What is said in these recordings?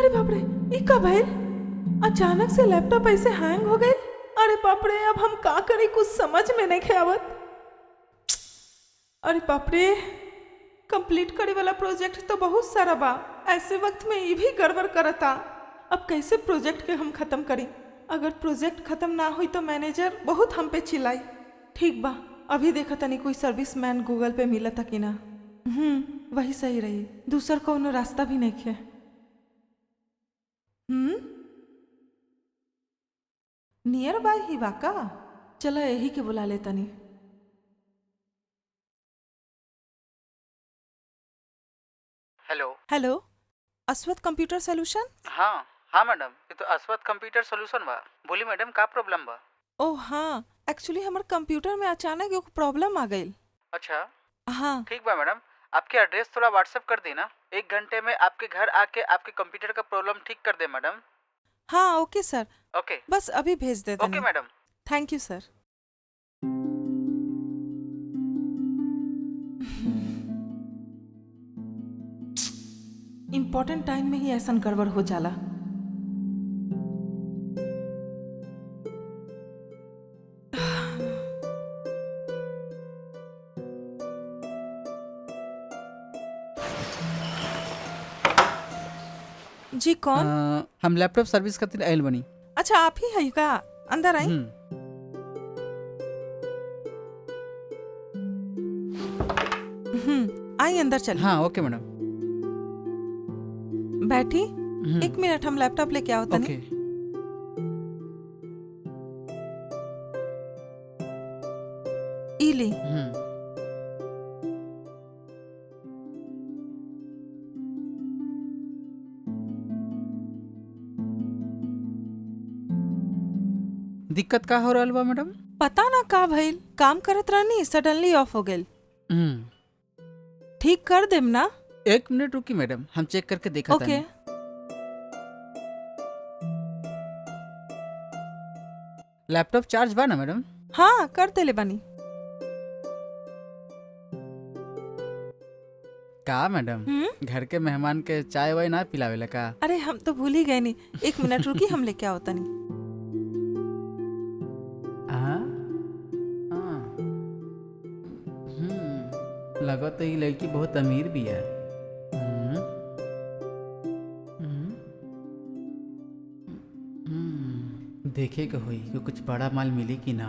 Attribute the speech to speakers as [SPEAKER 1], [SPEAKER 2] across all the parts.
[SPEAKER 1] अरे बाप रे, ई का भइल? अचानक से लैपटॉप ऐसे हैंग हो गई। अरे बाप रे, अब हम का करी कुछ समझ में नहीं आवत। अरे बाप रे, कंप्लीट करे वाला प्रोजेक्ट तो बहुत सारा बा। ऐसे वक्त में ये भी गड़बड़ करता। अब कैसे प्रोजेक्ट के हम खत्म करी? अगर प्रोजेक्ट खत्म ना हुई तो मैनेजर बहुत हम पे चिल्लाई। ठीक बा, अभी देखा तनी कोई सर्विस मैन गूगल पे मिलता कि ना। वही सही रही, दूसर कोनो रास्ता भी नहीं है। नियर बाय ही बा का? चला यही के बुला ले तनी।
[SPEAKER 2] हेलो।
[SPEAKER 1] हेलो, अस्वत कंप्यूटर सोल्यूशन।
[SPEAKER 2] हाँ हाँ मैडम, ये तो अस्वत कंप्यूटर सोल्यूशन बा। बोली मैडम, का प्रॉब्लम बा?
[SPEAKER 1] ओह हाँ, एक्चुअली हमारे कंप्यूटर में अचानक एक प्रॉब्लम आ गई।
[SPEAKER 2] अच्छा,
[SPEAKER 1] हाँ
[SPEAKER 2] ठीक बा मैडम। आपके एड्रेस थोड़ा व्हाट्सएप कर दी ना। 1 घंटे में आपके घर आके आपके कंप्यूटर का प्रॉब्लम ठीक कर दे मैडम।
[SPEAKER 1] हाँ, ओके सर,
[SPEAKER 2] ओके।
[SPEAKER 1] बस अभी भेज दे
[SPEAKER 2] ओके
[SPEAKER 1] तनी।
[SPEAKER 2] Madam.
[SPEAKER 1] Thank you sir. Important time में ही ऐसा गड़बड़ हो जाला। जी कौन?
[SPEAKER 2] हम लैपटॉप सर्विस खातिर आयल बनी।
[SPEAKER 1] अच्छा, आप ही है का? अंदर आई। आई अंदर चलिए।
[SPEAKER 2] हाँ ओके मैडम।
[SPEAKER 1] बैठी। एक मिनट, हम लैपटॉप लेके आओ तनी।
[SPEAKER 2] ओके।
[SPEAKER 1] ई ली।
[SPEAKER 2] दिक्कत का हो रहा बा मैडम?
[SPEAKER 1] पता ना का भइल, काम करत रहनी सडनली ऑफ हो गई। ठीक कर देम ना?
[SPEAKER 2] 1 मिनट रुकी मैडम, हम चेक करके देखा था।
[SPEAKER 1] ओके।
[SPEAKER 2] लैपटॉप चार्ज बा ना मैडम?
[SPEAKER 1] हाँ, कर देले बनी।
[SPEAKER 2] का मैडम, घर के मेहमान के चाय वाय ना पिलावेला का?
[SPEAKER 1] अरे हम तो भूल ही गए नहीं। 1 मिनट रुकी, हम लेके आओ तनी।
[SPEAKER 2] लगा तो ये लड़की बहुत अमीर भी है। देखे के होई कि कुछ बड़ा माल मिली कि ना।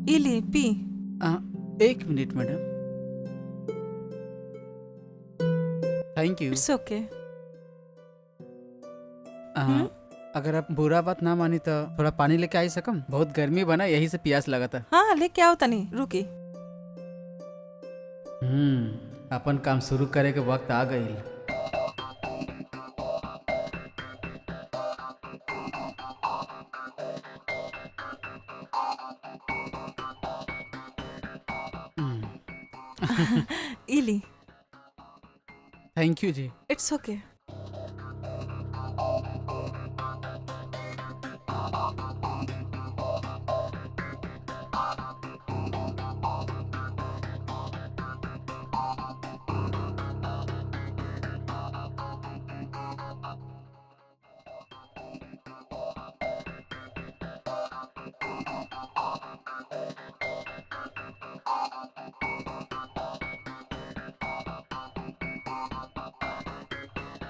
[SPEAKER 1] ई ली पी।
[SPEAKER 2] 1 minute madam. Thank you.
[SPEAKER 1] It's okay.
[SPEAKER 2] अगर आप बुरा बात ना मानी तो थोड़ा पानी लेके आई सकम? बहुत गर्मी बना, यही से प्यास लगा था।
[SPEAKER 1] हाँ, लेके आओ तनी, रुकी।
[SPEAKER 2] अपन काम शुरू करे के वक्त आ गई।
[SPEAKER 1] ई ली।
[SPEAKER 2] थैंक यू जी।
[SPEAKER 1] इट्स ओके।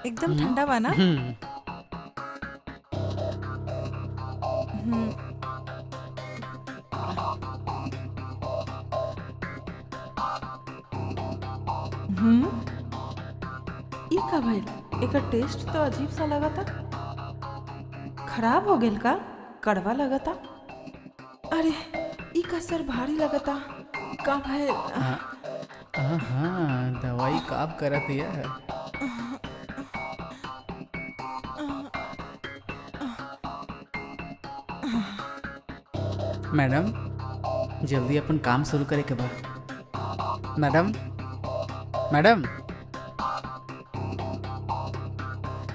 [SPEAKER 1] एकदम ठंडा बा ना? ई का भइल? एकर टेस्ट तो अजीब सा लगा था। खराब हो गेल का? कड़वा लगा था। अरे ई का सर भारी लगा था। का भइल?
[SPEAKER 2] हाँ, दवाई काब करत है। मैडम, जल्दी अपन काम शुरू करे के बाद। मैडम मैडम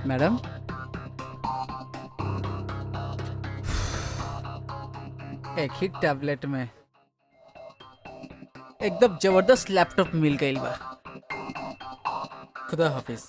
[SPEAKER 2] मैडम एक ही टैबलेट में एकदम जबरदस्त लैपटॉप मिल गई बा। खुदा हाफिज।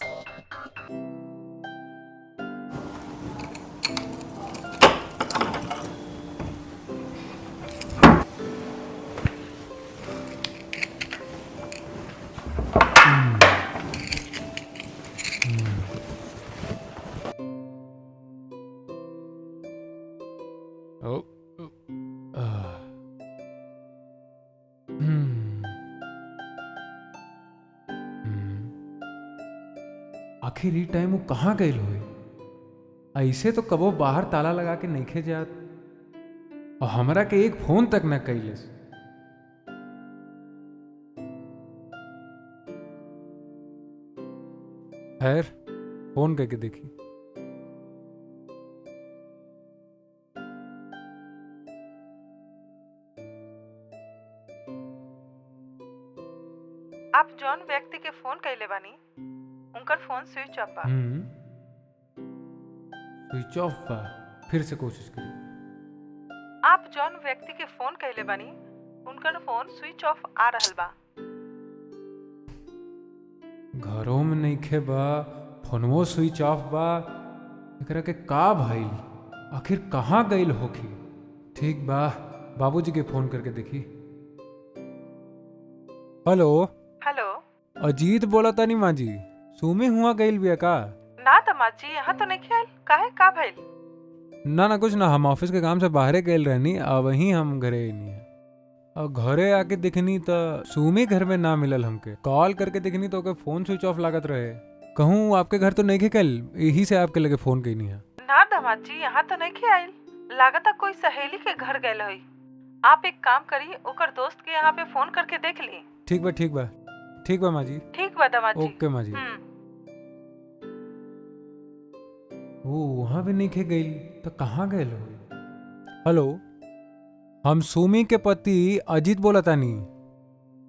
[SPEAKER 3] ओ, आह, हम्म, आखिर ई टाइम वो कहाँ गए होए? ऐसे तो कबो बाहर ताला लगा के नइखे जात और हमरा के एक फोन तक न कइलेस। खैर फोन करके देखी।
[SPEAKER 1] आप जौन व्यक्ति के फोन कैले बानी उनकर फोन स्विच ऑफ बा।
[SPEAKER 3] स्विच ऑफ बा। फिर से कोशिश करी।
[SPEAKER 1] आप जौन व्यक्ति के फोन कैले बानी उनकर फोन स्विच ऑफ आ रहल बा।
[SPEAKER 3] घरों में नइखे बा, फोनवो स्विच ऑफ बा। एकरा के का भइल? आखिर कहाँ गइल होखी? ठीक बा, बाबूजी के फोन करके देखी। Hello
[SPEAKER 1] hello.
[SPEAKER 3] अजीत बोला तानी माँ जी, सुमी हुआ गइल बिया का?
[SPEAKER 1] ना दामाद जी यहाँ तो नहीं आयल, काहे का भइल?
[SPEAKER 3] ना कुछ ना, हम ऑफिस के काम से बाहरे गइल रहनी, अब वहीं हम घरे नहीं है। और घरे आके देखनी तो सुमी घर में ना मिलल। हमके कॉल करके देखनी तो ओके फोन स्विच ऑफ लागत रहे। कहूँ आपके घर तो नहीं कल, यही से आपके लगे फोन कईनी है।
[SPEAKER 1] ना दामाद जी यहाँ तो नहीं आयल, लागता कोई सहेली के घर गए हुई। आप एक काम करी, ओकर दोस्त के यहाँ पे फोन करके देख ली।
[SPEAKER 3] ठीक बा ठीक बा ठीक बा माँ जी।
[SPEAKER 1] ठीक बा दामाद जी।
[SPEAKER 3] ओके माँ जी। वो वहां भी नहीं गई तो कहाँ गए लोग? हेलो, हम सुमी के पति अजीत बोला तानी।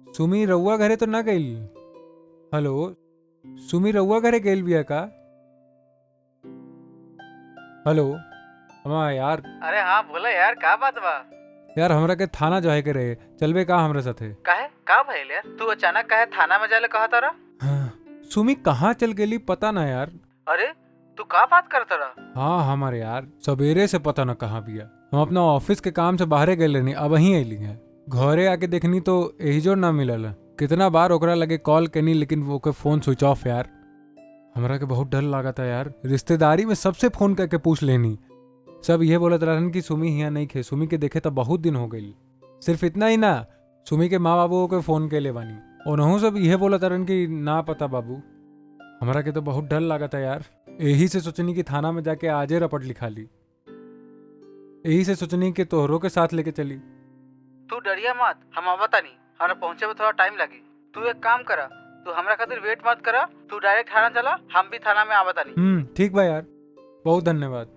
[SPEAKER 3] सुमी रउआ घरे तो ना गई? हेलो, सुमी रउआ घरे गई बिया का? हेलो हमारा यार।
[SPEAKER 2] अरे हाँ बोला यार, का बात बा?
[SPEAKER 3] यार हमरा के थाना जाए के रहे, चलबे का हमरा साथे?
[SPEAKER 2] काहे का भइल यार? तू अचानक काहे थाना में जाले कहा तारा?
[SPEAKER 3] हाँ, सुमी कहाँ चल गेली पता ना यार।
[SPEAKER 2] अरे तू का बात करता रहा?
[SPEAKER 3] हाँ हमारे यार सवेरे से पता न कहाँ बिया। हम अपना ऑफिस के काम से बाहरे गए रहनी, अब वहीं अली है। घरे आके देखनी तो यही जो ना मिलल। कितना बार ओकरा लगे कॉल करनी लेकिन वो के फोन स्विच ऑफ। यार हमरा के बहुत डर लगा था यार। रिश्तेदारी में सबसे फोन करके पूछ लेनी, सब ये बोलत रहन कि सुमी यहाँ नहीं खे। सुमी के देखे तो बहुत दिन हो गई। सिर्फ इतना ही ना, सुमी के माँ बाबू के फोन के ले बानी, उन्हों सब यह बोलत रहन कि ना पता बाबू। हमरा के तो बहुत डर लगा था यार। यही से सोचनी कि थाना में जाके आजे रपट लिखा ली। यही से सोचनी कि तोहरों के साथ लेके चली।
[SPEAKER 2] तू डरिया मत, हम आवतानी। हमरा पहुंचे में थोड़ा टाइम लगी। तू एक काम करा, तू हमरा खातिर वेट मत करा, तू डायरेक्ट थाना चला, हम भी थाना में आवतानी।
[SPEAKER 3] ठीक बा यार, बहुत धन्यवाद।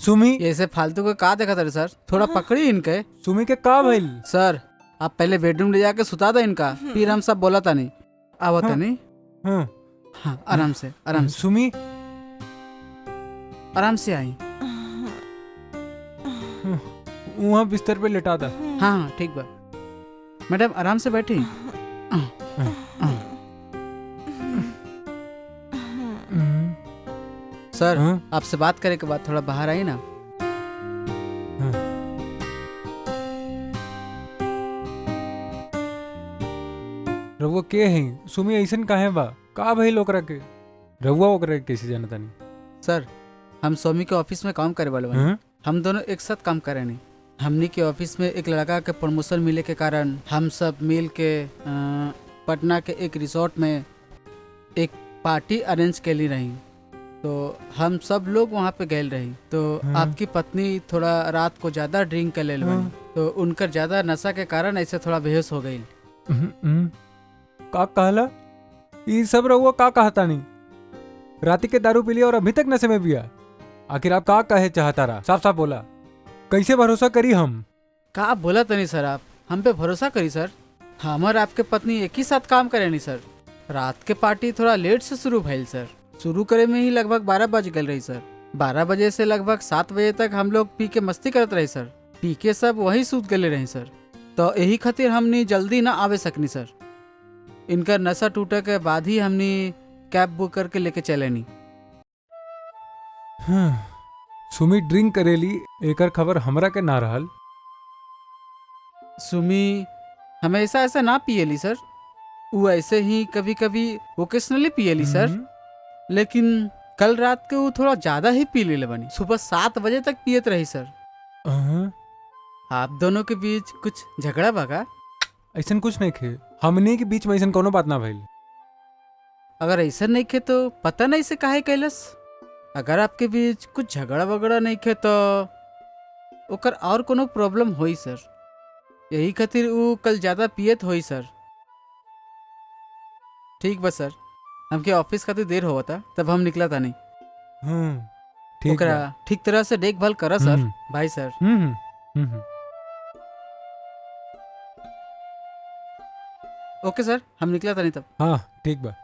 [SPEAKER 3] सुमी
[SPEAKER 4] ऐसे फालतू का का देखा था सर? थोड़ा पकड़ी इनके।
[SPEAKER 3] सुमी के का भइल?
[SPEAKER 4] सर आप पहले बेडरूम ले जाके सुता दो इनका, फिर हम सब बोला था नहीं आवत नहीं। हाँ आराम से आराम से।
[SPEAKER 3] सुमी
[SPEAKER 4] आराम से आई।
[SPEAKER 3] वहाँ बिस्तर पे लेटा था।
[SPEAKER 4] हाँ ठीक बा मैडम, आराम से बैठी। सर आपसे बात करे के बाद थोड़ा बाहर आई ना।
[SPEAKER 3] रउआ के है? सुमी ऐसन काहे बा? का भइल ओकरा के? रउआ ओकरा के कैसे जानता नहीं?
[SPEAKER 4] सर हम स्वामी के ऑफिस में काम करे वाले बानी। हम दोनों एक साथ काम करे नहीं। हमनी के ऑफिस में एक लड़का के प्रमोशन मिले के कारण हम सब मिल के पटना के एक रिसोर्ट में एक पार्टी अरेंज के ली रही। तो हम सब लोग वहाँ पे गए रही। तो आपकी पत्नी थोड़ा रात को ज्यादा ड्रिंक कर ले बनी, तो उनकर ज्यादा नशा के कारण ऐसे थोड़ा बेहोश हो गई।
[SPEAKER 3] का कहला? ये सब रहुआ का कहता नहीं? राती के दारू पी लिया और अभी तक नशे में पिया। आखिर आप का कहे चाहता रहा? साफ साफ बोला। कैसे भरोसा करी हम?
[SPEAKER 4] का बोला तो नहीं सर, आप हम पे भरोसा करी सर। हम और आपके पत्नी एक ही साथ काम करे नहीं सर। रात के पार्टी थोड़ा लेट से शुरू भइल सर। शुरू करे में ही लगभग 12 बज गए रही सर। 12 बजे से लगभग 7 बजे तक हम लोग पी के मस्ती करते रहे सर। पी के सब वही सूत गले रहे सर, तो यही खातिर हमनी जल्दी ना आवे सकनी सर। इनका नशा टूटे के बाद ही हमनी कैब बुक करके लेके चले नी।
[SPEAKER 3] सुमी ड्रिंक करेली एकर खबर हमरा के ना रहल।
[SPEAKER 4] सुमी हमेशा ऐसा ना पियली सर, वो ऐसे ही कभी कभी ओकेशनली पियली सर, लेकिन कल रात के वो थोड़ा ज्यादा ही पी ले बनी। सुबह 7 बजे तक पियत रही सर। आप दोनों के बीच कुछ झगड़ा बगा?
[SPEAKER 3] ऐसा कुछ नहीं खे, हमने के बीच में ऐसा कोनो बात ना भइल।
[SPEAKER 4] अगर ऐसा नहीं खे तो पता नहीं से काहे कैलस। अगर आपके बीच कुछ झगड़ा वगड़ा नहीं खे तो ओकर और कोनो प्रॉब्लम होई सर, यही खातिर वो कल ज्यादा पियत होई सर। ठीक बस सर, हमके ऑफिस खातिर देर हुआ था तब हम निकला था नहीं।
[SPEAKER 3] ठीक
[SPEAKER 4] ओकरा
[SPEAKER 3] बा।
[SPEAKER 4] ठीक तरह से देखभाल करा सर। भाई सर। ओके सर, हम निकला था नहीं तब।
[SPEAKER 3] हाँ ठीक बा।